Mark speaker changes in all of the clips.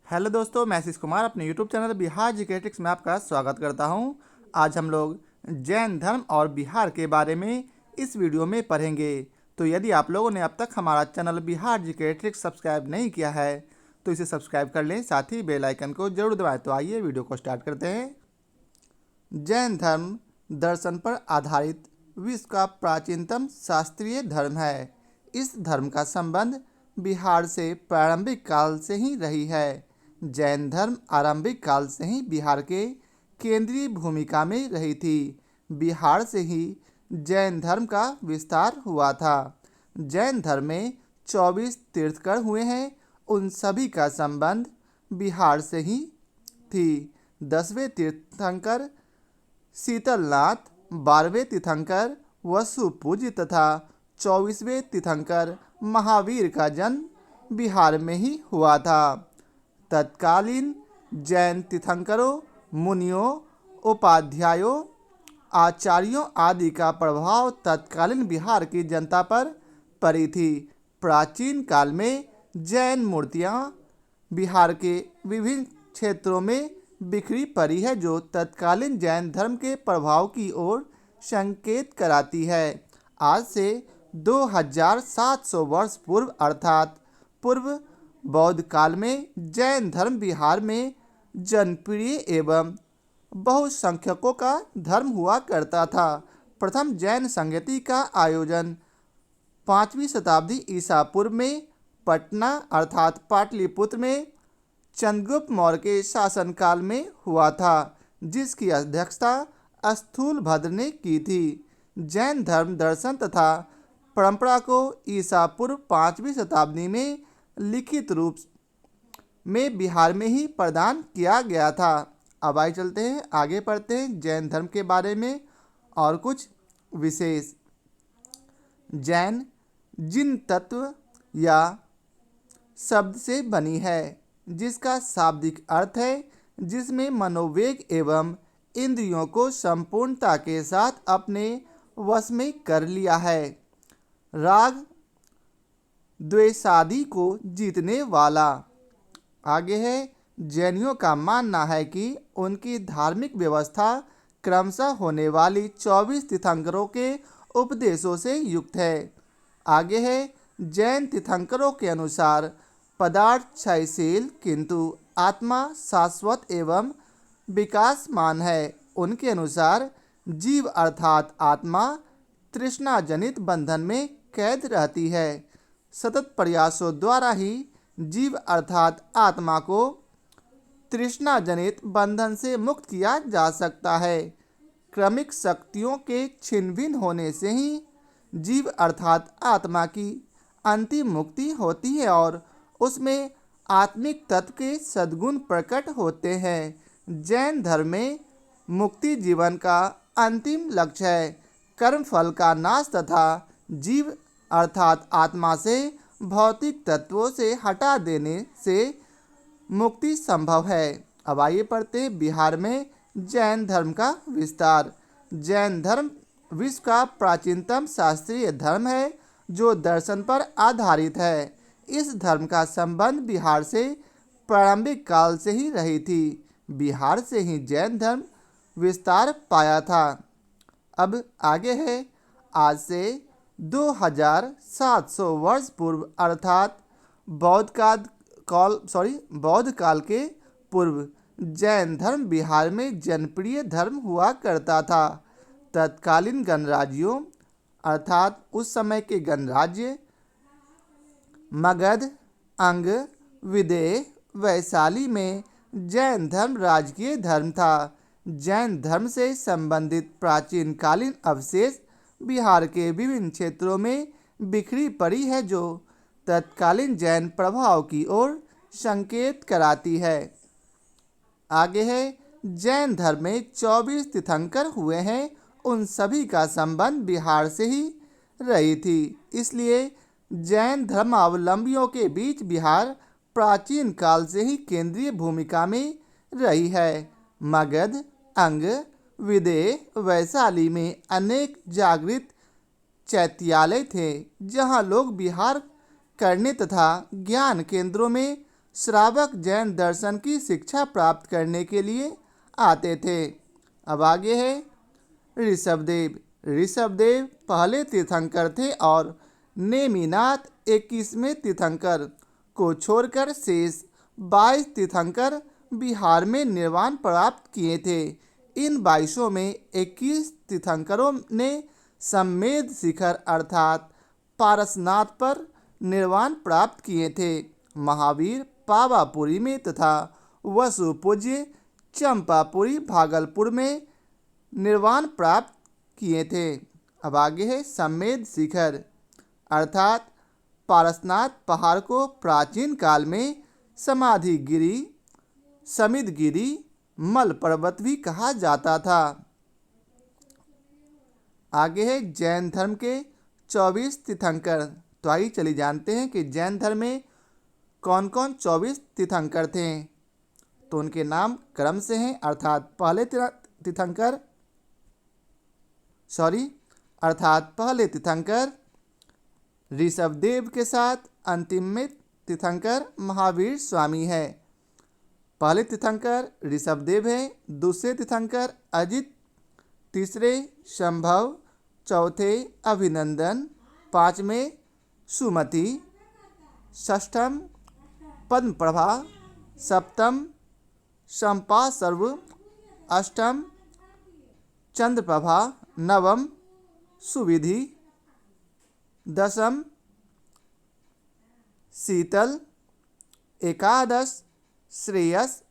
Speaker 1: Hello दोस्तों, मैं आशीष कुमार अपने YouTube channel Bihar GK tricks में आपका स्वागत करता हूं। आज हम लोग जैन धर्म और बिहार के बारे में इस वीडियो में पढ़ेंगे। तो यदि आप लोगों ने अब तक हमारा channel Bihar GK tricks subscribe नहीं किया है तो इसे सब्सक्राइब कर लें, साथ ही बेल आइकन को जरूर दबाएं। तो आइए वीडियो को स्टार्ट करते हैं। जैन धर्म दर्शन पर आधारित विश्व का प्राचीनतम शास्त्रीय धर्म है। इस धर्म का संबंध बिहार से प्रारंभिक काल से ही रही है। जैन धर्म आरंभिक काल से ही बिहार के केंद्रीय भूमिका में रही थी। बिहार से ही जैन धर्म का विस्तार हुआ था। जैन धर्म में 24 तीर्थंकर हुए हैं। उन सभी का संबंध बिहार से ही थी। 10वें तीर्थंकर शीतलनाथ, 12वें तीर्थंकर वसुपूज्य तथा 24वें तीर्थंकर महावीर का जन्म बिहार में ही हुआ था। तत्कालीन जैन तीर्थंकरों, मुनियों, उपाध्यायों, आचार्यों आदि का प्रभाव तत्कालीन बिहार की जनता पर पड़ी थी। प्राचीन काल में जैन मूर्तियाँ बिहार के विभिन्न क्षेत्रों में बिखरी पड़ी है, जो तत्कालीन जैन धर्म के प्रभाव की ओर संकेत कराती है। आज से 2700 वर्ष पूर्व अर्थात पूर्व बौद्ध काल में जैन धर्म बिहार में जनप्रिय एवं बहुसंख्यकों का धर्म हुआ करता था। प्रथम जैन संगति का आयोजन 5वीं शताब्दी ईसा पूर्व में पटना अर्थात पाटलिपुत्र में चंद्रगुप्त मौर्य के शासनकाल में हुआ था, जिसकी अध्यक्षता स्थूलभद्र ने की थी। जैन धर्म दर्शन तथा परंपरा को ईसा पूर्व 5वीं शताब्दी में लिखित रूप में बिहार में ही प्रदान किया गया था। अब आइए चलते हैं, आगे पढ़ते हैं जैन धर्म के बारे में और कुछ विशेष। जैन जिन तत्व या शब्द से बनी है, जिसका शाब्दिक अर्थ है जिसमें मनोवेग एवं इंद्रियों को संपूर्णता के साथ अपने वश में कर लिया है। राग द्वेषादि को जीतने वाला। आगे है, जैनियों का मानना है कि उनकी धार्मिक व्यवस्था क्रमशः होने वाली 24 तीर्थंकरों के उपदेशों से युक्त है। आगे है, जैन तीर्थंकरों के अनुसार पदार्थ क्षयशील किंतु आत्मा शाश्वत एवं विकासमान है। उनके अनुसार जीव अर्थात आत्मा तृष्णा जनित बंधन में कैद रहती है। सतत प्रयासों द्वारा ही जीव अर्थात आत्मा को तृष्णा जनित बंधन से मुक्त किया जा सकता है। क्रमिक शक्तियों के छिन्न भिन्न होने से ही जीव अर्थात आत्मा की अंतिम मुक्ति होती है और उसमें आत्मिक तत्व के सद्गुण प्रकट होते हैं। जैन धर्म में मुक्ति जीवन का अंतिम लक्ष्य है। कर्म फल का नाश तथा जीव अर्थात आत्मा से भौतिक तत्वों से हटा देने से मुक्ति संभव है। अब आइए पढ़ते हैं बिहार में जैन धर्म का विस्तार। जैन धर्म विश्व का प्राचीनतम शास्त्रीय धर्म है जो दर्शन पर आधारित है। इस धर्म का संबंध बिहार से प्रारंभिक काल से ही रही थी। बिहार से ही जैन धर्म विस्तार पाया था। अब आगे है, आज से 2700 वर्ष पूर्व अर्थात बौद्ध काल के पूर्व जैन धर्म बिहार में जनप्रिय धर्म हुआ करता था। तत्कालीन गणराज्यों अर्थात उस समय के गणराज्य मगध, अंग, विदेह, वैशाली में जैन धर्म राजकीय धर्म था। जैन धर्म से संबंधित प्राचीन कालीन अवशेष बिहार के विभिन्न क्षेत्रों में बिखरी पड़ी है, जो तत्कालीन जैन प्रभाव की ओर संकेत कराती है। आगे है, जैन धर्म में 24 तीर्थंकर हुए हैं। उन सभी का संबंध बिहार से ही रही थी, इसलिए जैन धर्मावलंबियों के बीच बिहार प्राचीन काल से ही केंद्रीय भूमिका में रही है। मगध, अंग, विदेह, वैशाली में अनेक जागृत चैत्यालय थे, जहां लोग विहार करने तथा ज्ञान केंद्रों में श्रावक जैन दर्शन की शिक्षा प्राप्त करने के लिए आते थे। अब आगे है ऋषभदेव। ऋषभदेव पहले तीर्थंकर थे और नेमिनाथ 21वें तीर्थंकर को छोड़कर शेष 22 तीर्थंकर बिहार में निर्वाण प्राप्त किए थे। इन 22 में 21 तीर्थंकरों ने सम्मेद शिखर अर्थात पारसनाथ पर निर्वाण प्राप्त किए थे। महावीर पावापुरी में तथा वसुपूज्य चंपापुरी भागलपुर में निर्वाण प्राप्त किए थे। अब आगे है सम्मेद शिखर अर्थात पारसनाथ पहाड़ को प्राचीन काल में समाधिगिरी, समिधगिरी, मल पर्वत भी कहा जाता था। आगे है जैन धर्म के 24 तीर्थंकर। तो आइए चलिए जानते हैं कि जैन धर्म में कौन कौन 24 तीर्थंकर थे। तो उनके नाम क्रम से हैं अर्थात पहले तीर्थंकर ऋषभदेव के साथ अंतिम में तीर्थंकर महावीर स्वामी है। पहले तीर्थंकर ऋषभदेव है, दूसरे तीर्थंकर अजित, तीसरे संभव, चौथे अभिनंदन, पांचवें सुमति, षष्ठम पद्मप्रभा, सप्तम संपासर्व, अष्टम चंद्रप्रभा, नवम सुविधि, दशम शीतल, एकादश श्रेयस,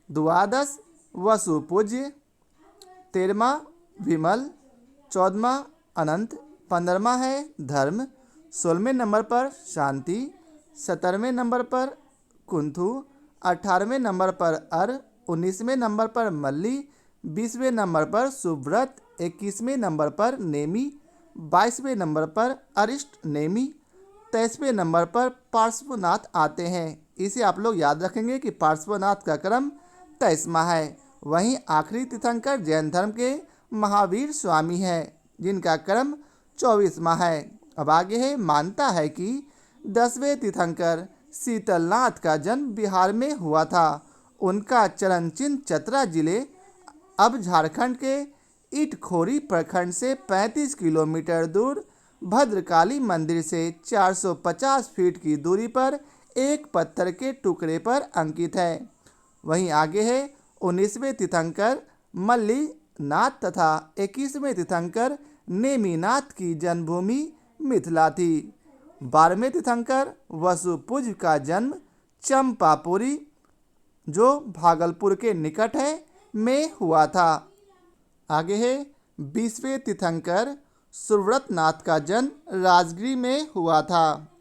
Speaker 1: द्वादश वसुपूज्य, 13वां विमल, 14वां अनंत, 15वां है धर्म, 16वें नंबर पर शांति, 17वें नंबर पर कुंथु, 18वें नंबर पर अर, 19वें नंबर पर मल्ली, 20वें नंबर पर सुव्रत, 21वें नंबर पर नेमी, 22वें नंबर पर अरिष्ट नेमी, 23वें नंबर पर पार्श्वनाथ आते हैं। इसे आप लोग याद रखेंगे कि पार्श्वनाथ का क्रम 23वां है। वहीं आखिरी तीर्थंकर जैन धर्म के महावीर स्वामी है जिनका क्रम 24वां है। अब आगे है मानता है कि 10वें तीर्थंकर शीतलनाथ का जन्म बिहार में हुआ था। उनका चरण चिन्ह चतरा जिले अब झारखंड के इटखोरी प्रखंड से 35 किलोमीटर दूर भद्रकाली मंदिर से 450 फीट की दूरी पर एक पत्थर के टुकड़े पर अंकित है। वहीं आगे है 19वें तीर्थंकर मल्लीनाथ तथा 21वें तीर्थंकर नेमिनाथ की जन्मभूमि मिथिला थी। 12वें तीर्थंकर वसुपूज्य का जन्म चंपापुरी जो भागलपुर के निकट है में हुआ था। आगे है 20वें तीर्थंकर सुव्रतनाथ का जन्म राजगिरी में हुआ था।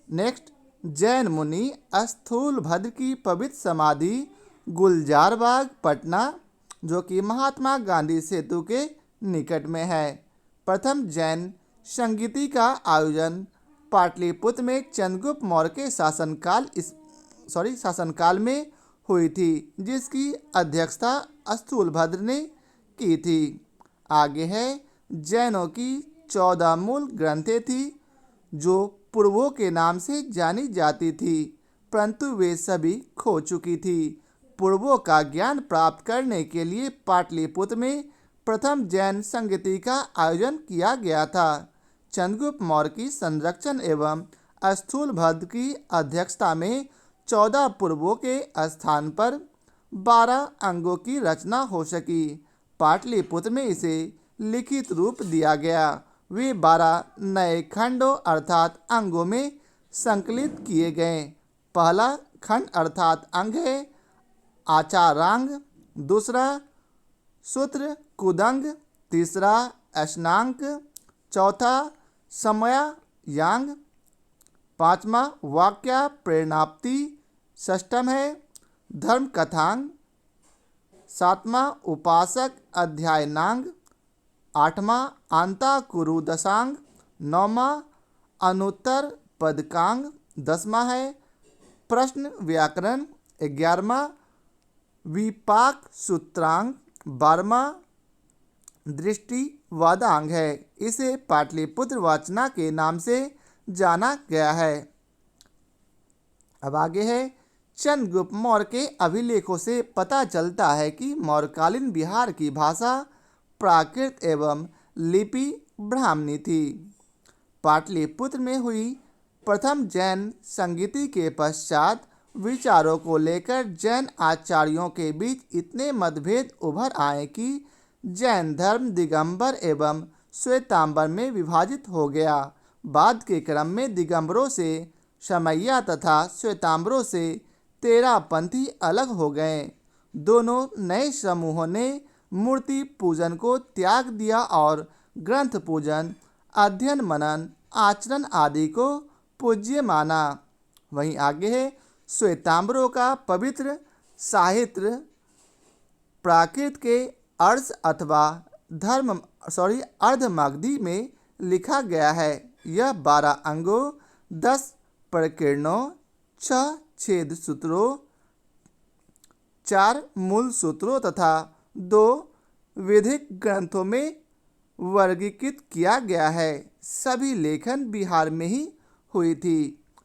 Speaker 1: नेक्स्ट जैन मुनि स्थूलभद्र की पवित्र समाधि गुलजार बाग पटना जो कि महात्मा गांधी सेतु के निकट में है। प्रथम जैन संगीति का आयोजन पाटलिपुत्र में चंद्रगुप्त मौर्य के शासनकाल में हुई थी जिसकी अध्यक्षता स्थूलभद्र ने की थी। आगे है जैनों की 14 मूल ग्रंथें थी जो पूर्वों के नाम से जानी जाती थी परंतु वे सभी खो चुकी थी। पूर्वों का ज्ञान प्राप्त करने के लिए पाटलिपुत्र में प्रथम जैन संगीति का आयोजन किया गया था। चंद्रगुप्त मौर्य की संरक्षण एवं स्थूलभद्र की अध्यक्षता में 14 पूर्वों के स्थान पर 12 अंगों की रचना हो सकी। पाटलिपुत्र में इसे लिखित रूप दिया गया। वे 12 नए खंडों अर्थात अंगों में संकलित किए गए। पहला खंड अर्थात अंग है आचारांग, दूसरा सूत्र कुदंग, तीसरा अष्टांग, चौथा समयायांग, पांचवा वाक्या प्रेरणाप्ति, षष्ठम है धर्म कथांग, सातवां उपासक अध्यायनांग, आठवां आंताकुरु दशांग, नौवां अनुत्तर पदकांग, 10वां है प्रश्न व्याकरण, 11वां विपाक सूत्रांग, 12वां दृष्टि वादांग है। इसे पाटलिपुत्र वाचना के नाम से जाना गया है। अब आगे है, चंद्रगुप्त मौर्य के अभिलेखों से पता चलता है कि मौर्यकालीन बिहार की भाषा प्राकृत एवं लिपि ब्राह्मणी थी। पाटलिपुत्र में हुई प्रथम जैन संगीति के पश्चात विचारों को लेकर जैन आचार्यों के बीच इतने मतभेद उभर आए कि जैन धर्म दिगंबर एवं श्वेतांबर में विभाजित हो गया। बाद के क्रम में दिगंबरों से शमैया तथा श्वेतांबरों से तेरापंथी अलग हो गए। दोनों नए समूहों ने मूर्ति पूजन को त्याग दिया और ग्रंथ पूजन, अध्ययन, मनन, आचरण आदि को पूज्य माना। वहीं आगे है, श्वेतांबरों का पवित्र साहित्य प्राकृत के अर्ध अथवा अर्धमागधी में लिखा गया है। यह 12 अंगों, 10 प्रकीर्णों, 6 छेद सूत्रों, 4 मूल सूत्रों तथा 2 वैदिक ग्रंथों में वर्गीकृत किया गया है। सभी लेखन बिहार में ही हुई थी।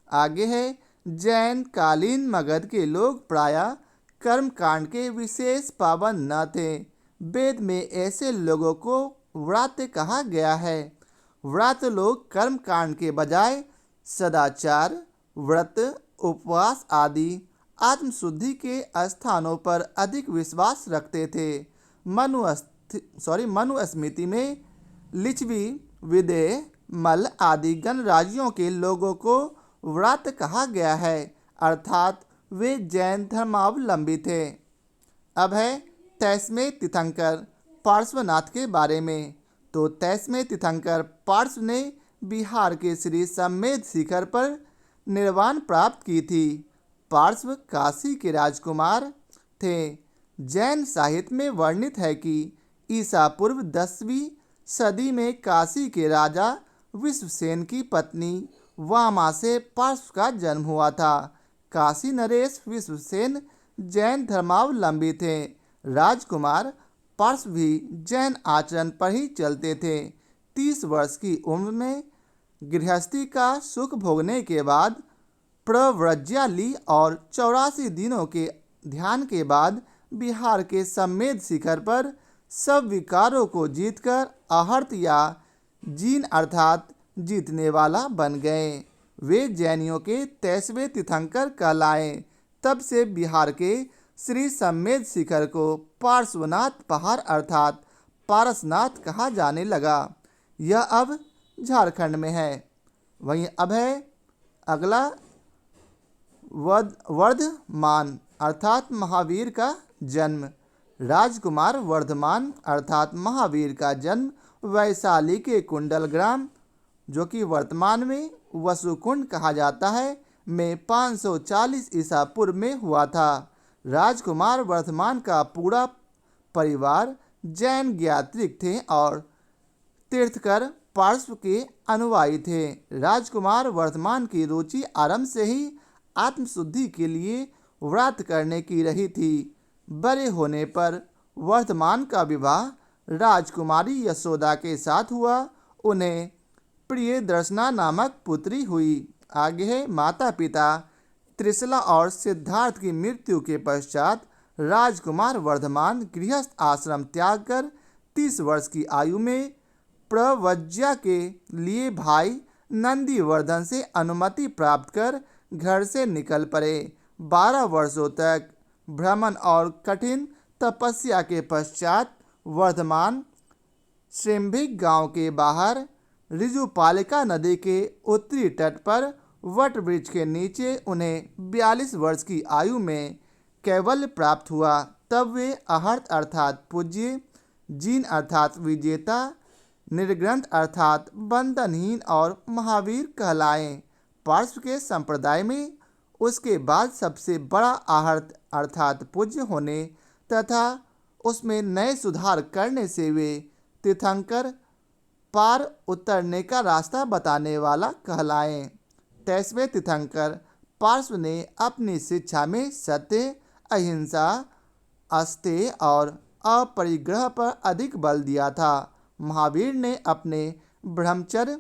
Speaker 1: आगे है, जैन कालीन मगध के लोग प्रायः कर्मकांड के विशेष पाबंद न थे। वेद में ऐसे लोगों को व्रात्य कहा गया है। व्रात्य लोग कर्मकांड के बजाय सदाचार, व्रत, उपवास आदि आत्मशुद्धि के स्थानों पर अधिक विश्वास रखते थे। मनुस्मृति में लिच्छवी, विदेह, मल्ल आदि गणराज्यों के लोगों को व्रात्य कहा गया है, अर्थात वे जैन धर्मावलंबी थे। अब है तैस्मे तीर्थंकर पार्श्वनाथ के बारे में। तो तैस्मे तीर्थंकर पार्श्व ने बिहार के श्री सम्मेद शिखर पर निर्वाण प्राप्त की थी। पार्श्व काशी के राजकुमार थे। जैन साहित्य में वर्णित है कि ईसा पूर्व 10वीं सदी में काशी के राजा विश्वसेन की पत्नी वामा से पार्श्व का जन्म हुआ था। काशी नरेश विश्वसेन जैन धर्मावलंबी थे। राजकुमार पार्श्व भी जैन आचरण पर ही चलते थे। 30 वर्ष की उम्र में गृहस्थी का सुख भोगने के बाद प्रव्रज्या ली और 84 दिनों के ध्यान के बाद बिहार के सम्मेद शिखर पर सब विकारों को जीतकर आहर्त या जीन अर्थात जीतने वाला बन गए। वे जैनियों के तैस्मे तीर्थंकर कहलाए। तब से बिहार के श्री सम्मेद शिखर को पार्श्वनाथ पहाड़ अर्थात पारसनाथ कहा जाने लगा। यह अब झारखंड में है। वहीं अब है अगला वर्धमान अर्थात महावीर का जन्म। राजकुमार वर्धमान अर्थात महावीर का जन्म वैशाली के कुंडल ग्राम, जो कि वर्तमान में वसुकुंड कहा जाता है, में 540 ईसा पूर्व में हुआ था। राजकुमार वर्धमान का पूरा परिवार जैन ज्ञात्रिक थे और तीर्थकर पार्श्व के अनुयायी थे। राजकुमार वर्धमान की रुचि आरंभ से ही आत्मशुद्धि के लिए व्रत करने की रही थी। बड़े होने पर वर्धमान का विवाह राजकुमारी यशोदा के साथ हुआ। उन्हें प्रियदर्शना नामक पुत्री हुई। आगे है, माता पिता त्रिशला और सिद्धार्थ की मृत्यु के पश्चात राजकुमार वर्धमान गृहस्थ आश्रम त्याग कर 30 वर्ष की आयु में प्रव्रज्या के लिए भाई नंदीवर्धन से अनुमति प्राप्त कर घर से निकल पड़े। 12 वर्षों तक भ्रमण और कठिन तपस्या के पश्चात वर्धमान श्रृंभिक गांव के बाहर ऋजुपालिका नदी के उत्तरी तट पर वट वृक्ष के नीचे उन्हें 42 वर्ष की आयु में कैवल्य प्राप्त हुआ। तब वे आहर्त अर्थात पूज्य, जीन अर्थात विजेता, निर्ग्रंथ अर्थात बंधनहीन और महावीर कहलाए। पार्श्व के संप्रदाय में उसके बाद सबसे बड़ा आहर्त अर्थात पूज्य होने तथा उसमें नए सुधार करने से वे तीर्थंकर पार उतरने का रास्ता बताने वाला कहलाए। तैस्मे तीर्थंकर पार्श्व ने अपनी शिक्षा में सत्य, अहिंसा, अस्तेय और अपरिग्रह पर अधिक बल दिया था। महावीर ने अपने ब्रह्मचर्य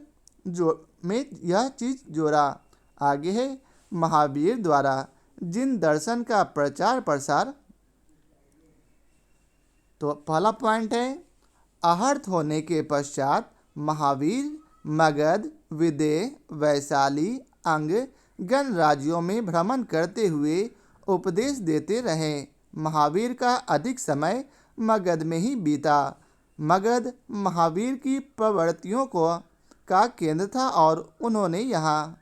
Speaker 1: में यह चीज जोड़ा। आगे है, महावीर द्वारा जिन दर्शन का प्रचार प्रसार। तो पहला पॉइंट है, आहर्त होने के पश्चात महावीर मगध, विदेह, वैशाली, अंग गणराज्यों में भ्रमण करते हुए उपदेश देते रहे। महावीर का अधिक समय मगध में ही बीता। मगध महावीर की प्रवृत्तियों का केंद्र था और उन्होंने यहाँ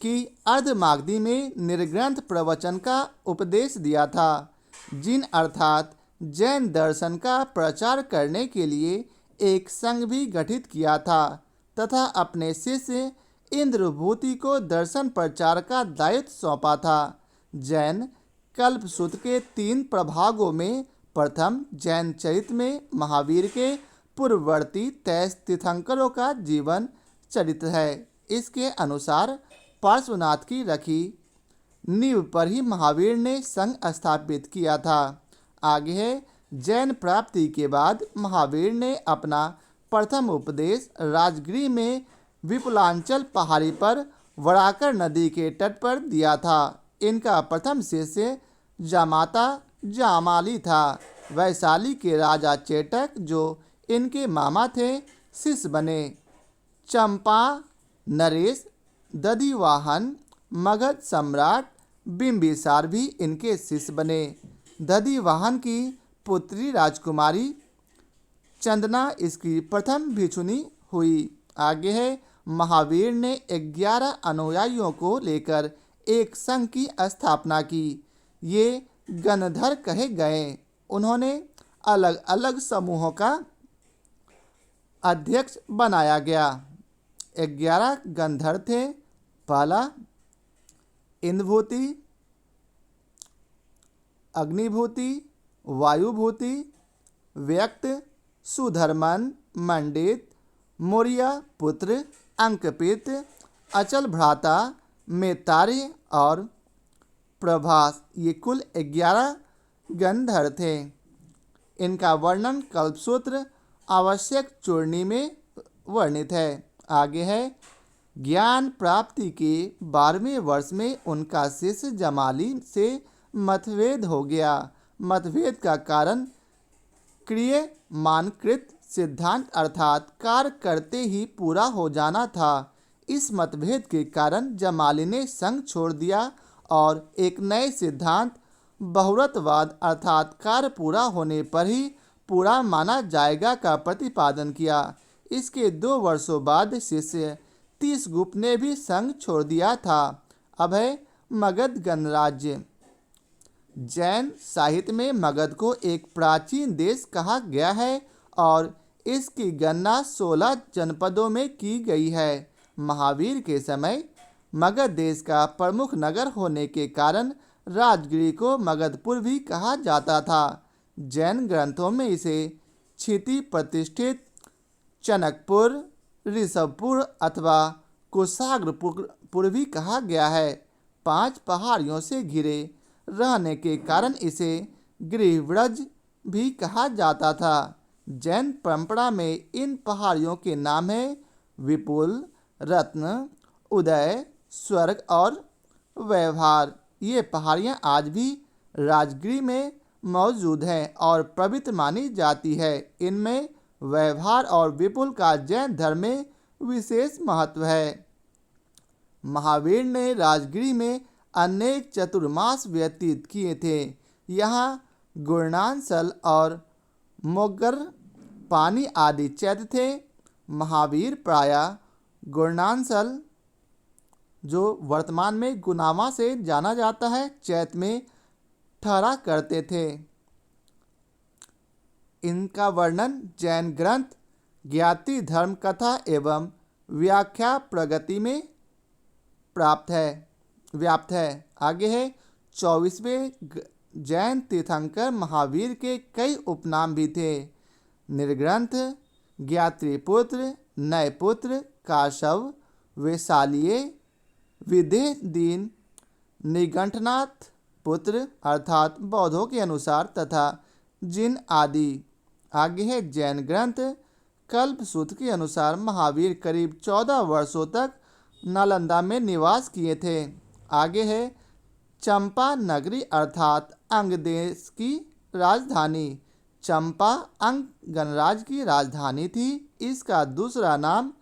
Speaker 1: की अर्धमागधी में निर्ग्रंथ प्रवचन का उपदेश दिया था, जिन अर्थात जैन दर्शन का प्रचार करने के लिए एक संघ भी गठित किया था तथा अपने शिष्य इंद्रभूति को दर्शन प्रचार का दायित्व सौंपा था। जैन कल्पसूत्र के 3 प्रभागों में प्रथम जैन चरित्र में महावीर के पूर्ववर्ती 23 तीर्थंकरों का जीवन चरित्र है। इसके अनुसार पार्श्वनाथ की रखी नींव पर ही महावीर ने संघ स्थापित किया था। आगे है, जैन प्राप्ति के बाद महावीर ने अपना प्रथम उपदेश राजगृह में विपुलांचल पहाड़ी पर वराकर नदी के तट पर दिया था। इनका प्रथम शिष्य जामाता जामाली था। वैशाली के राजा चेटक, जो इनके मामा थे, शिष्य बने। चंपा नरेश, दधिवाहन, मगध सम्राट बिंबिसार भी इनके शिष्य बने। दधिवाहन की पुत्री राजकुमारी चंदना इसकी प्रथम भिक्षुनी हुई। आगे है, महावीर ने 11 अनुयायियों को लेकर एक संघ की स्थापना की। ये गणधर कहे गए। उन्होंने अलग अलग समूहों का अध्यक्ष बनाया गया। 11 गणधर थे। पहला इंद्रभूति, अग्निभूति, वायुभूति, व्यक्त, सुधर्मन, मंडित, मौर्य पुत्र, अंकपित, अचल भ्राता, मेतार्य और प्रभास। ये कुल 11 गणधर थे। इनका वर्णन कल्पसूत्र आवश्यक चूर्णी में वर्णित है। आगे है, ज्ञान प्राप्ति के 12वें वर्ष में उनका शिष्य जमाली से मतभेद हो गया। मतभेद का कारण क्रियमाणकृत सिद्धांत अर्थात कार्य करते ही पूरा हो जाना था। इस मतभेद के कारण जमाली ने संघ छोड़ दिया और एक नए सिद्धांत बहुरतवाद अर्थात कार्य पूरा होने पर ही पूरा माना जाएगा का प्रतिपादन किया। इसके 2 वर्षों बाद शिष्य तीसगुप्त ने भी संघ छोड़ दिया था। अब है मगध गणराज्य। जैन साहित्य में मगध को एक प्राचीन देश कहा गया है और इसकी गणना 16 जनपदों में की गई है। महावीर के समय मगध देश का प्रमुख नगर होने के कारण राजगिरी को मगधपुर भी कहा जाता था। जैन ग्रंथों में इसे क्षिति प्रतिष्ठित चनकपुर, ऋषभपुर अथवा कुशाग्रपुर भी कहा गया है। 5 पहाड़ियों से घिरे रहने के कारण इसे गृहव्रज भी कहा जाता था। जैन परंपरा में इन पहाड़ियों के नाम हैं विपुल, रत्न, उदय, स्वर्ग और व्यवहार। ये पहाड़ियाँ आज भी राजगिरी में मौजूद हैं और पवित्र मानी जाती है। इनमें व्यवहार और विपुल का जैन धर्म में विशेष महत्व है। महावीर ने राजगिरी में अनेक चतुर्मास व्यतीत किए थे। यहाँ गुरनानसल और मोगर पानी आदि चैत्य थे। महावीर प्रायः गुरनानसल, जो वर्तमान में गुनामा से जाना जाता है, चैत्य में ठहरा करते थे। इनका वर्णन जैन ग्रंथ ज्ञाति धर्म कथा एवं व्याख्या प्रगति में व्याप्त है। आगे है, 24वें जैन तीर्थंकर महावीर के कई उपनाम भी थे। निर्ग्रंथ, ज्ञात्रीपुत्र, नयपुत्र, काशव, वैशालीय, विदेह दीन, निगंठनाथ पुत्र अर्थात बौद्धों के अनुसार तथा जिन आदि। आगे है, जैन ग्रंथ कल्पसूत्र के अनुसार महावीर करीब 14 वर्षों तक नालंदा में निवास किए थे। आगे है चंपा नगरी अर्थात अंग देश की राजधानी। चंपा अंग गणराज्य की राजधानी थी। इसका दूसरा नाम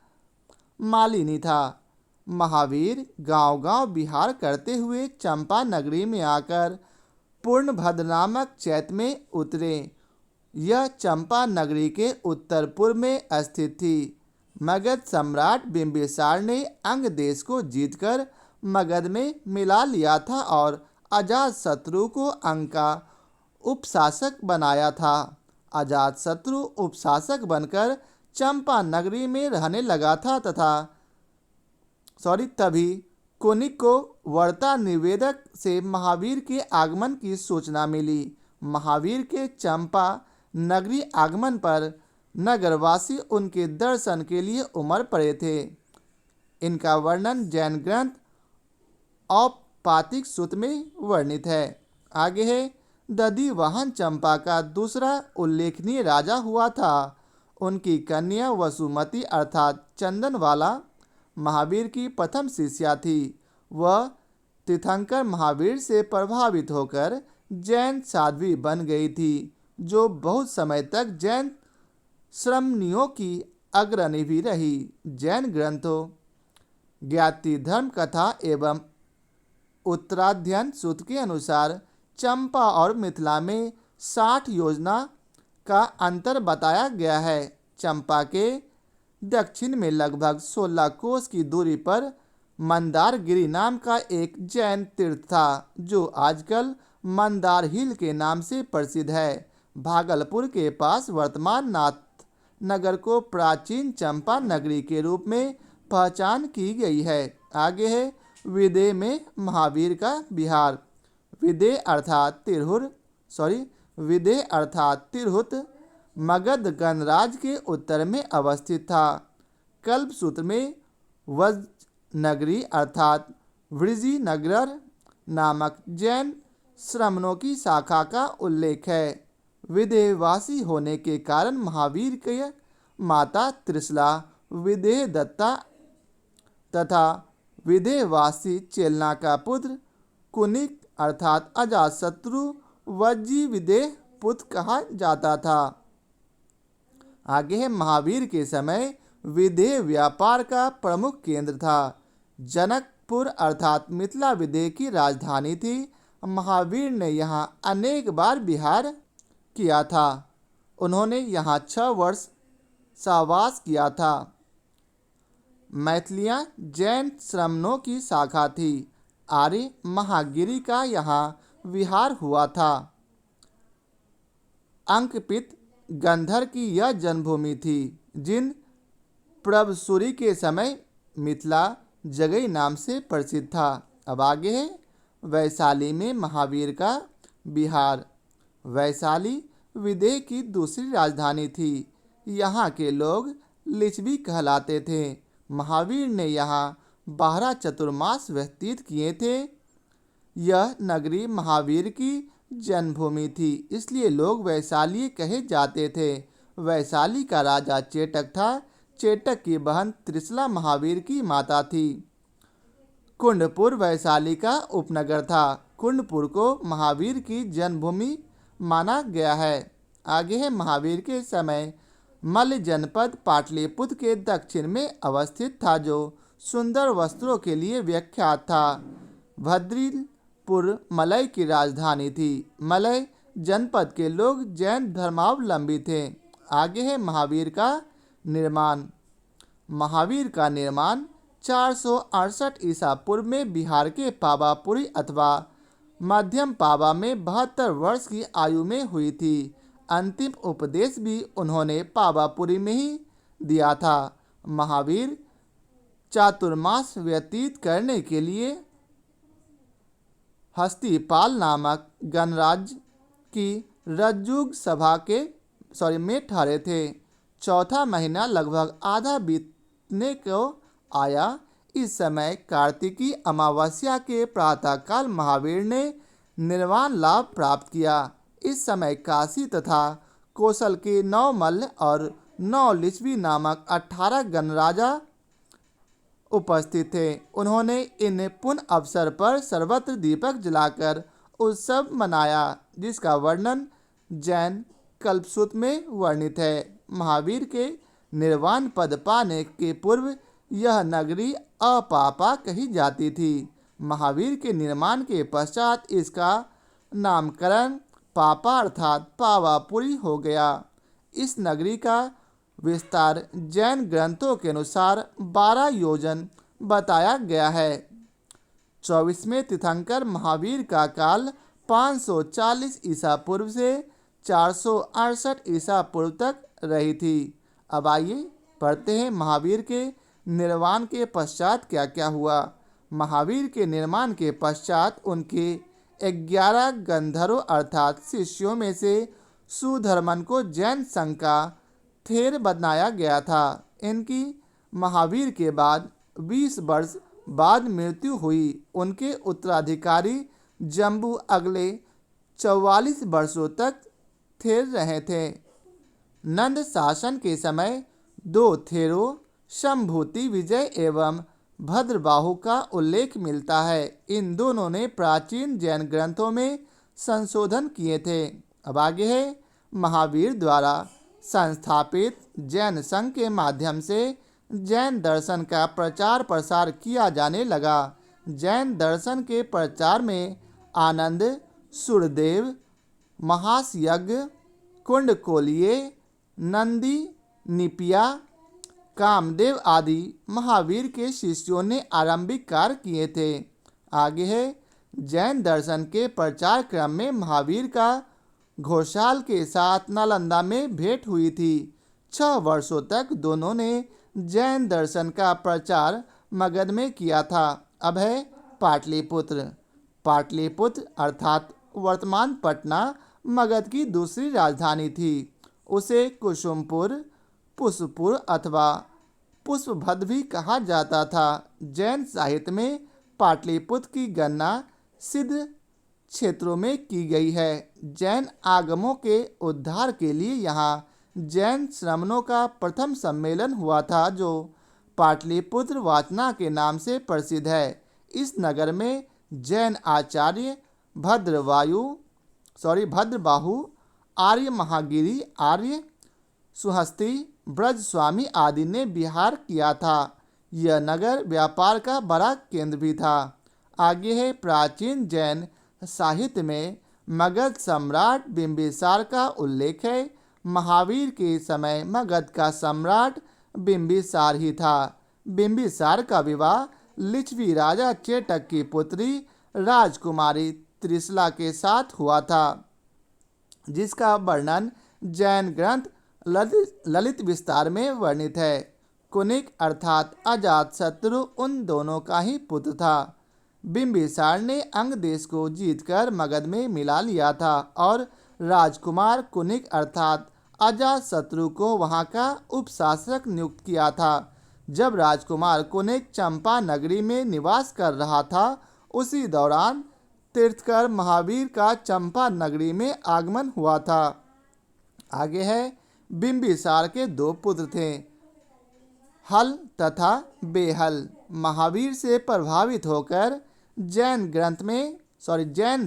Speaker 1: मालिनी था। महावीर गांव-गांव विहार करते हुए चंपा नगरी में आकर पूर्णभद्र नामक चैत्य में उतरे। यह चंपा नगरी के उत्तर पूर्व में स्थित थी। मगध सम्राट बिंबिसार ने अंग देश को जीतकर मगध में मिला लिया था और अजातशत्रु को अंग का उपशासक बनाया था। अजातशत्रु उपशासक बनकर चंपा नगरी में रहने लगा था तभी कुनिक को वार्ता निवेदक से महावीर के आगमन की सूचना मिली। महावीर के चंपा नगरी आगमन पर नगरवासी उनके दर्शन के लिए उमड़ पड़े थे। इनका वर्णन जैन ग्रंथ औपातिक सूत्र में वर्णित है। आगे है दधिवाहन चंपा का दूसरा उल्लेखनीय राजा हुआ था। उनकी कन्या वसुमती अर्थात चंदनवाला महावीर की प्रथम शिष्या थी। वह तीर्थंकर महावीर से प्रभावित होकर जैन साध्वी बन गई थी, जो बहुत समय तक जैन श्रमणियों की अग्रणी भी रही। जैन ग्रंथों ज्ञाति धर्म कथा एवं उत्तराध्ययन सूत्र के अनुसार चंपा और मिथिला में 60 योजना का अंतर बताया गया है। चंपा के दक्षिण में लगभग 16 कोस की दूरी पर मंदारगिरी नाम का एक जैन तीर्थ था, जो आजकल मंदार हिल के नाम से प्रसिद्ध है। भागलपुर के पास वर्तमान नाथ नगर को प्राचीन चंपा नगरी के रूप में पहचान की गई है। आगे है विदेह में महावीर का विहार। विदेह अर्थात तिरहुत मगध गणराज्य के उत्तर में अवस्थित था। कल्पसूत्र में वज्र नगरी अर्थात वृजिनगर नामक जैन श्रमणों की शाखा का उल्लेख है। विदेहवासी होने के कारण महावीर के माता त्रिशला विदेह दत्ता तथा विदेहवासी चेलना का पुत्र कुनिक अर्थात अजातशत्रु वज्जी विदेह पुत्र कहा जाता था। आगे है महावीर के समय विदेह व्यापार का प्रमुख केंद्र था। जनकपुर अर्थात मिथिला विदेह की राजधानी थी। महावीर ने यहाँ अनेक बार विहार किया था। उन्होंने यहाँ 6 वर्ष सहवास किया था। मैथिलियाँ जैन श्रमणों की शाखा थी। आर्य महागिरी का यहाँ विहार हुआ था। अंकपित गंधर की यह जन्मभूमि थी। जिन प्रभसूरी के समय मिथिला जगई नाम से प्रसिद्ध था। अब आगे है वैशाली में महावीर का विहार। वैशाली विदेह की दूसरी राजधानी थी। यहाँ के लोग लिच्छवी कहलाते थे। महावीर ने यहाँ 12 चतुर्मास व्यतीत किए थे। यह नगरी महावीर की जन्मभूमि थी, इसलिए लोग वैशाली कहे जाते थे। वैशाली का राजा चेटक था। चेटक की बहन त्रिशला महावीर की माता थी। कुंडपुर वैशाली का उपनगर था। कुंडपुर को महावीर की जन्मभूमि माना गया है। आगे है महावीर के समय मल्ल जनपद पाटलिपुत्र के दक्षिण में अवस्थित था, जो सुंदर वस्त्रों के लिए विख्यात था। भद्रिपुर मलय की राजधानी थी। मलय जनपद के लोग जैन धर्मावलंबी थे। आगे है महावीर का निर्माण। महावीर का निर्माण 468 ईसा पूर्व में बिहार के पावापुरी अथवा मध्यम पावा में 72 वर्ष की आयु में हुई थी। अंतिम उपदेश भी उन्होंने पावापुरी में ही दिया था। महावीर चातुर्मास व्यतीत करने के लिए हस्तिपाल नामक गणराज्य की रज्जुग सभा में ठहरे थे। चौथा महीना लगभग आधा बीतने को आया। इस समय कार्तिकी अमावस्या के प्रातःकाल महावीर ने निर्वाण लाभ प्राप्त किया। इस समय काशी तथा कौशल के 9 मल्ल और 9 लिच्छवी नामक 18 गणराजा उपस्थित थे। उन्होंने इन पुण्य अवसर पर सर्वत्र दीपक जलाकर उत्सव मनाया, जिसका वर्णन जैन कल्पसूत्र में वर्णित है। महावीर के निर्वाण पद पाने के पूर्व यह नगरी अपापा कही जाती थी। महावीर के निर्माण के पश्चात इसका नामकरण पापा अर्थात पावापुरी हो गया। इस नगरी का विस्तार जैन ग्रंथों के अनुसार 12 योजन बताया गया है। 24वें तीर्थंकर महावीर का काल 540 ईसा पूर्व से 468 ईसा पूर्व तक रही थी। अब आइए पढ़ते हैं महावीर के निर्वाण के पश्चात क्या क्या हुआ। महावीर के निर्माण के पश्चात उनके 11 गंधर्व अर्थात शिष्यों में से सुधर्मन को जैन संघ का थेर बनाया गया था। इनकी महावीर के बाद 20 वर्ष बाद मृत्यु हुई। उनके उत्तराधिकारी जम्बू अगले 44 वर्षों तक थेर रहे थे। नंद शासन के समय 2 थेरों शंभूति विजय एवं भद्रबाहु का उल्लेख मिलता है। इन दोनों ने प्राचीन जैन ग्रंथों में संशोधन किए थे। अब आगे है महावीर द्वारा संस्थापित जैन संघ के माध्यम से जैन दर्शन का प्रचार प्रसार किया जाने लगा। जैन दर्शन के प्रचार में आनंद, सूर्यदेव, महासयज्ञ, कुंडकोलिये, नंदी, निपिया, कामदेव आदि महावीर के शिष्यों ने आरंभिक कार्य किए थे। आगे है जैन दर्शन के प्रचार क्रम में महावीर का घोषाल के साथ नालंदा में भेंट हुई थी। 6 वर्षों तक दोनों ने जैन दर्शन का प्रचार मगध में किया था। अब है पाटलिपुत्र। पाटलिपुत्र अर्थात वर्तमान पटना मगध की दूसरी राजधानी थी। उसे कुसुमपुर, पुष्पपुर अथवा पुष्पभद्र भी कहा जाता था। जैन साहित्य में पाटलिपुत्र की गणना सिद्ध क्षेत्रों में की गई है। जैन आगमों के उद्धार के लिए यहाँ जैन श्रमणों का प्रथम सम्मेलन हुआ था, जो पाटलिपुत्र वाचना के नाम से प्रसिद्ध है। इस नगर में जैन आचार्य भद्रबाहु, आर्य महागिरी, आर्य सुहस्ती, ब्रज स्वामी आदि ने विहार किया था। यह नगर व्यापार का बड़ा केंद्र भी था। आगे है प्राचीन जैन साहित्य में मगध सम्राट बिंबिसार का उल्लेख है। महावीर के समय मगध का सम्राट बिंबिसार ही था। बिंबिसार का विवाह लिच्छवी राजा चेटक की पुत्री राजकुमारी त्रिशला के साथ हुआ था, जिसका वर्णन जैन ग्रंथ ललित विस्तार में वर्णित है। कुनिक अर्थात अजातशत्रु उन दोनों का ही पुत्र था। बिंबिसार ने अंग देश को जीतकर मगध में मिला लिया था और राजकुमार कुनिक अर्थात अजातशत्रु को वहां का उपशासक नियुक्त किया था। जब राजकुमार कुनिक चंपा नगरी में निवास कर रहा था, उसी दौरान तीर्थकर महावीर का चंपा नगरी में आगमन हुआ था। आगे है बिंबिसार के 2 पुत्र थे, हल तथा बेहल। महावीर से प्रभावित होकर जैन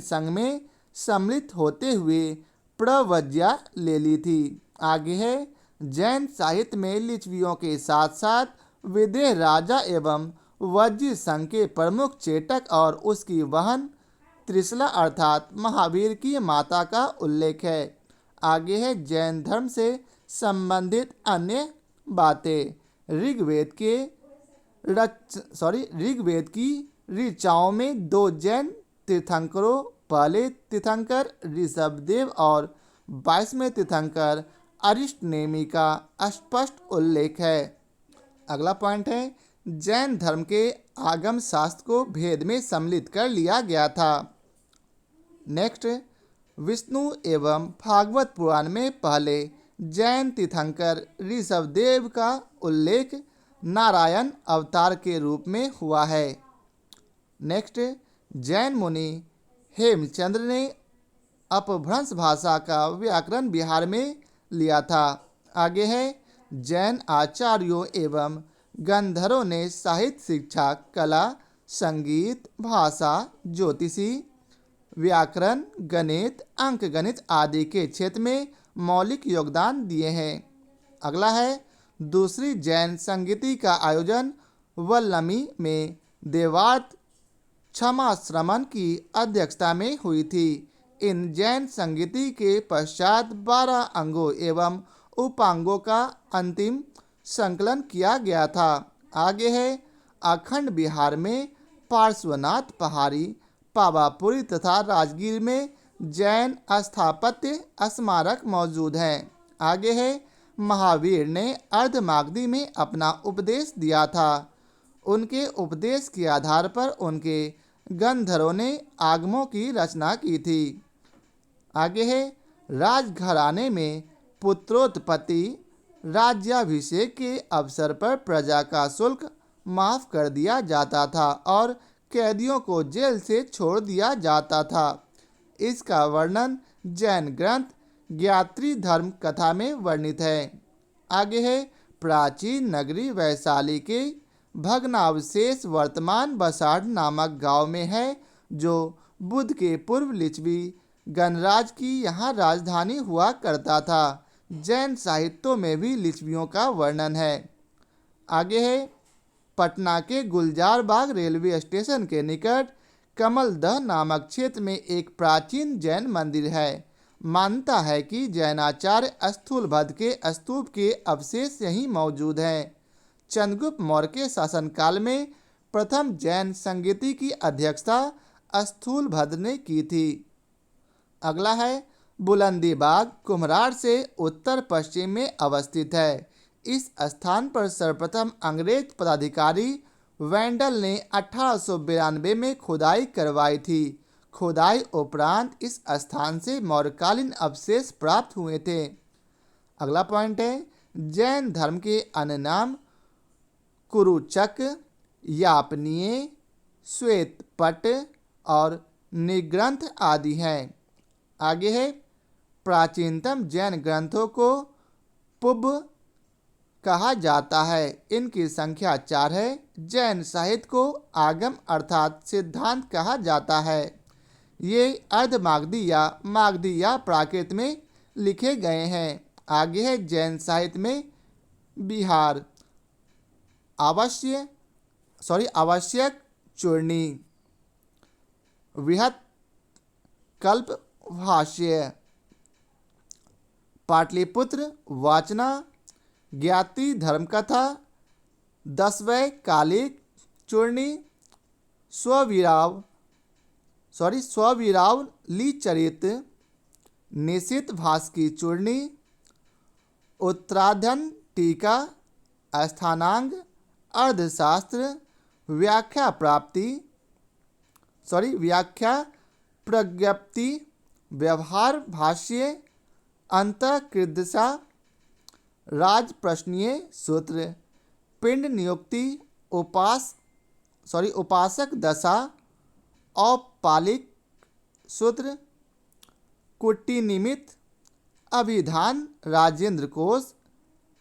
Speaker 1: संघ में सम्मिलित होते हुए प्रवज्ञा ले ली थी। आगे है जैन साहित्य में लिच्छवियों के साथ साथ विदेह राजा एवं वज्जी संघ के प्रमुख चेटक और उसकी बहन त्रिशला अर्थात महावीर की माता का उल्लेख है। आगे है जैन धर्म से संबंधित अन्य बातें। ऋग्वेद की ऋचाओं में 2 जैन तीर्थंकरों, पहले तीर्थंकर ऋषभदेव और 22वें तीर्थंकर अरिष्टनेमि का स्पष्ट उल्लेख है। अगला पॉइंट है जैन धर्म के आगम शास्त्र को भेद में सम्मिलित कर लिया गया था। नेक्स्ट, विष्णु एवं भागवत पुराण में पहले जैन तीर्थंकर ऋषभदेव का उल्लेख नारायण अवतार के रूप में हुआ है। नेक्स्ट, जैन मुनि हेमचंद्र ने अपभ्रंश भाषा का व्याकरण बिहार में लिया था। आगे है जैन आचार्यों एवं गंधर्वों ने साहित्य, शिक्षा, कला, संगीत, भाषा, ज्योतिषी, व्याकरण, गणित, अंकगणित आदि के क्षेत्र में मौलिक योगदान दिए हैं। अगला है दूसरी जैन संगीति का आयोजन वल्लमी में देवार्त क्षमाश्रमण की अध्यक्षता में हुई थी। इन जैन संगीति के पश्चात 12 अंगों एवं उपांगों का अंतिम संकलन किया गया था। आगे है अखंड बिहार में पार्श्वनाथ पहाड़ी, पावापुरी तथा राजगीर में जैन स्थापत्य स्मारक मौजूद हैं। आगे है महावीर ने अर्धमागधी में अपना उपदेश दिया था। उनके उपदेश के आधार पर उनके गंधर्वों ने आगमों की रचना की थी। आगे है राजघराने में पुत्रोत्पत्ति, राज्याभिषेक के अवसर पर प्रजा का शुल्क माफ कर दिया जाता था और कैदियों को जेल से छोड़ दिया जाता था। इसका वर्णन जैन ग्रंथ ज्ञात्री धर्म कथा में वर्णित है। आगे है प्राचीन नगरी वैशाली के भग्नावशेष वर्तमान बसाड़ नामक गांव में है, जो बुद्ध के पूर्व लिच्छवी गणराज की यहाँ राजधानी हुआ करता था। जैन साहित्यों में भी लिच्छवियों का वर्णन है। आगे है पटना के गुलजार बाग रेलवे स्टेशन के निकट कमलदह नामक क्षेत्र में एक प्राचीन जैन मंदिर है। मानता है कि जैनाचार्य स्थूलभद्र के स्तूप के अवशेष यहीं मौजूद हैं। चंद्रगुप्त मौर्य के शासनकाल में प्रथम जैन संगीति की अध्यक्षता स्थूलभद्र ने की थी। अगला है बुलंदीबाग कुम्हरार से उत्तर पश्चिम में अवस्थित है। इस स्थान पर सर्वप्रथम अंग्रेज पदाधिकारी वेंडल ने 1892 में खुदाई करवाई थी। खुदाई उपरांत इस स्थान से मौर्यकालीन अवशेष प्राप्त हुए थे। अगला पॉइंट है जैन धर्म के अन्य नाम कुरुचक, यापनीय, श्वेतपट और निग्रंथ आदि हैं। आगे है प्राचीनतम जैन ग्रंथों को पुब कहा जाता है। इनकी संख्या 4 है। जैन साहित्य को आगम अर्थात सिद्धांत कहा जाता है। ये अर्धमागधी या मागधी या प्राकृत में लिखे गए हैं। आगे है जैन साहित्य में बिहार आवश्यक चूर्णी, वृहत कल्प भाष्य, पाटलिपुत्र वाचना, ज्ञाति धर्मकथा, 10वें कालिक चूर्णी, स्ववीराव लीचरित, निशित भास की चूर्णी, उत्तराधन टीका, स्थानांग, अर्थशास्त्र, व्याख्या प्रज्ञप्ति, व्यवहार भाष्य, अंतःकृदशा, राजप्रश्नीय सूत्र, पिंड नियुक्ति, उपासक दशा, औपपालिक सूत्र, कुट्टी निमित्त, अभिधान, राजेंद्र कोश,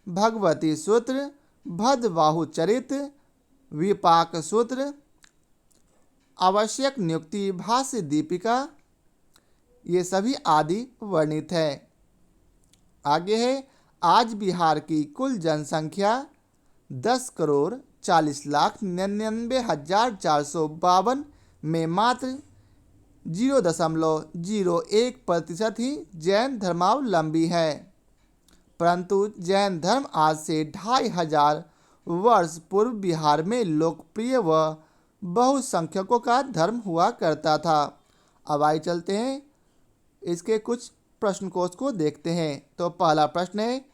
Speaker 1: भगवती सूत्र, भद्रबाहु चरित, विपाक सूत्र, आवश्यक नियुक्ति, भाष्य दीपिका, ये सभी आदि वर्णित है। आगे है आज बिहार की कुल जनसंख्या 10,40,99,452 में मात्र 0.01% ही जैन धर्मावलंबी है। परंतु जैन धर्म आज से 2500 वर्ष पूर्व बिहार में लोकप्रिय व बहुसंख्यकों का धर्म हुआ करता था। अब आइए चलते हैं इसके कुछ प्रश्न कोश को देखते हैं। तो पहला प्रश्न है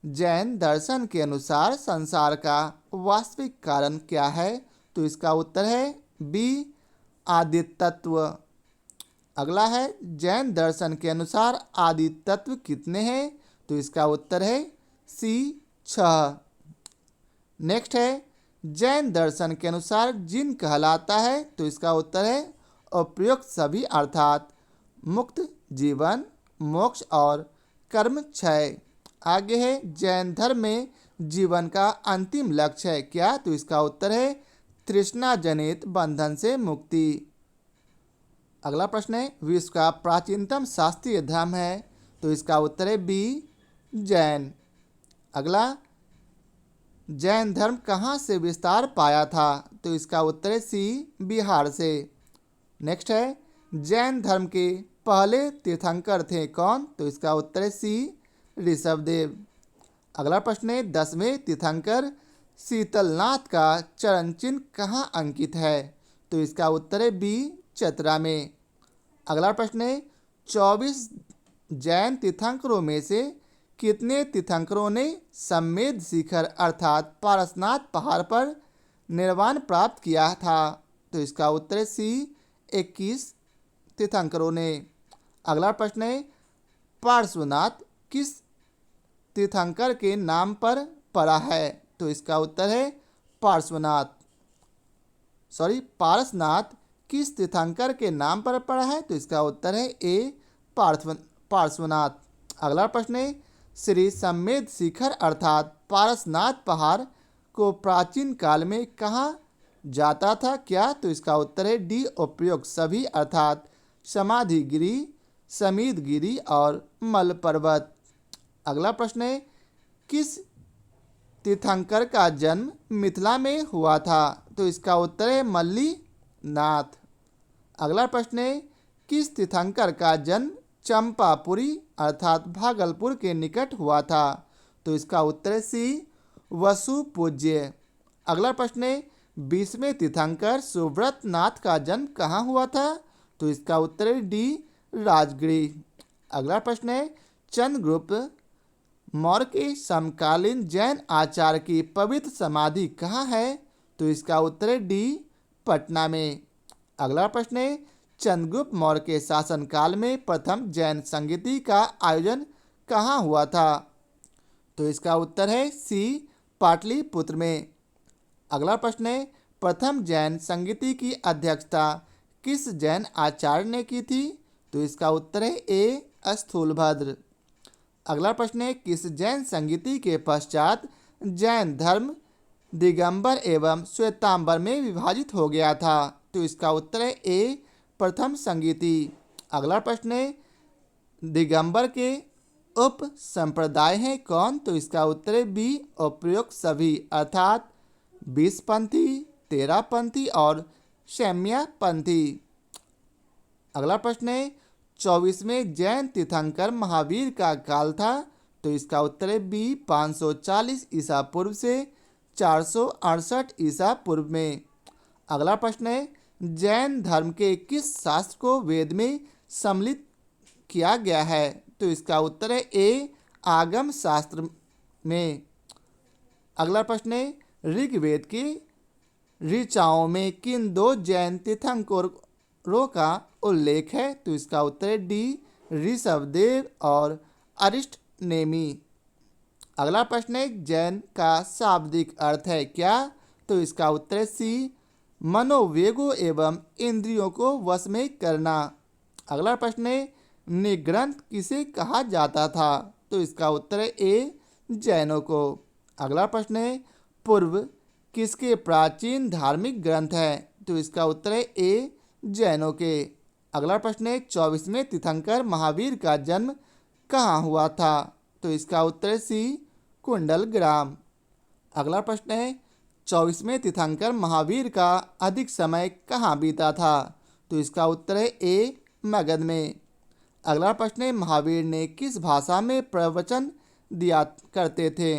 Speaker 1: जैन दर्शन के अनुसार संसार का वास्तविक कारण क्या है? तो इसका उत्तर है बी आदि तत्व। अगला है जैन दर्शन के अनुसार आदि तत्व कितने हैं? तो इसका उत्तर है सी 6। नेक्स्ट है जैन दर्शन के अनुसार जिन कहलाता है? तो इसका उत्तर है उपयुक्त सभी अर्थात मुक्त जीवन, मोक्ष और कर्म क्षय। आगे है जैन धर्म में जीवन का अंतिम लक्ष्य है? क्या? तो इसका उत्तर है तृष्णा जनित बंधन से मुक्ति। अगला प्रश्न है विश्व का प्राचीनतम शास्त्रीय धर्म है? तो इसका उत्तर है बी जैन। अगला जैन धर्म कहाँ से विस्तार पाया था? तो इसका उत्तर है सी बिहार से। नेक्स्ट है जैन धर्म के पहले तीर्थंकर थे कौन? तो इसका उत्तर है सी ऋषभदेव। अगला प्रश्न है 10वें तीर्थंकर शीतलनाथ का चरण चिन्ह कहाँ अंकित है? तो इसका उत्तर है बी चतरा में। अगला प्रश्न है 24 जैन तीर्थंकरों में से कितने तीर्थंकरों ने सम्मेद शिखर अर्थात पारसनाथ पहाड़ पर निर्वाण प्राप्त किया था? तो इसका उत्तर है सी 21 तीर्थंकरों ने। अगला प्रश्न है पार्श्वनाथ किस तीर्थंकर के नाम पर पड़ा है? तो इसका उत्तर है पारसनाथ किस तीर्थंकर के नाम पर पड़ा है? तो इसका उत्तर है ए पार्श्वनाथ। अगला प्रश्न है श्री सम्मेद शिखर अर्थात पारसनाथ पहाड़ को प्राचीन काल में कहा जाता था? क्या? तो इसका उत्तर है डी उपयुक्त सभी अर्थात समाधिगिरी, समीदगिरी और मल पर्वत। अगला प्रश्न है किस तीर्थंकर का जन्म मिथिला में हुआ था? तो इसका उत्तर है मल्लीनाथ। अगला प्रश्न है किस तीर्थंकर का जन्म चंपापुरी अर्थात भागलपुर के निकट हुआ था? तो इसका उत्तर है सी वसुपूज्य। अगला प्रश्न है 20वें तीर्थंकर सुव्रत नाथ का जन्म कहाँ हुआ था? तो इसका उत्तर है डी राजगिरी। अगला प्रश्न है चंद्रगुप्त मौर्य के समकालीन जैन आचार्य की पवित्र समाधि कहाँ है? तो इसका उत्तर है डी पटना में। अगला प्रश्न है चंद्रगुप्त मौर्य के शासनकाल में प्रथम जैन संगीति का आयोजन कहाँ हुआ था? तो इसका उत्तर है सी पाटलिपुत्र में। अगला प्रश्न है प्रथम जैन संगीति की अध्यक्षता किस जैन आचार्य ने की थी? तो इसका उत्तर है ए स्थूलभद्र। अगला प्रश्न है किस जैन संगीति के पश्चात जैन धर्म दिगंबर एवं श्वेतांबर में विभाजित हो गया था? तो इसका उत्तर है ए प्रथम संगीति। अगला प्रश्न है दिगंबर के उप संप्रदाय हैं कौन? तो इसका उत्तर है बी उपयुक्त सभी अर्थात 20पंथी, 13पंथी और शैम्यापंथी। अगला प्रश्न है 24वें जैन तीर्थंकर महावीर का काल था? तो इसका उत्तर है बी 540 ईसा पूर्व से 468 ईसा पूर्व में। अगला प्रश्न है जैन धर्म के किस शास्त्र को वेद में सम्मिलित किया गया है? तो इसका उत्तर है ए आगम शास्त्र में। अगला प्रश्न है ऋग्वेद की ऋचाओं में किन दो जैन तीर्थंकरों का उल्लेख है? तो इसका उत्तर है डी ऋषभदेव और अरिष्टनेमी। अगला प्रश्न है जैन का शाब्दिक अर्थ है क्या? तो इसका उत्तर है सी मनोवेगों एवं इंद्रियों को वश में करना। अगला प्रश्न है निग्रंथ किसे कहा जाता था? तो इसका उत्तर है ए जैनों को। अगला प्रश्न है पूर्व किसके प्राचीन धार्मिक ग्रंथ है? तो इसका उत्तर है ए जैनों के। अगला प्रश्न है 24वें तीर्थंकर महावीर का जन्म कहाँ हुआ था? तो इसका उत्तर है सी कुंडलग्राम। अगला प्रश्न है 24वें तीर्थंकर महावीर का अधिक समय कहाँ बीता था? तो इसका उत्तर है ए मगध में। अगला प्रश्न है महावीर ने किस भाषा में प्रवचन दिया करते थे?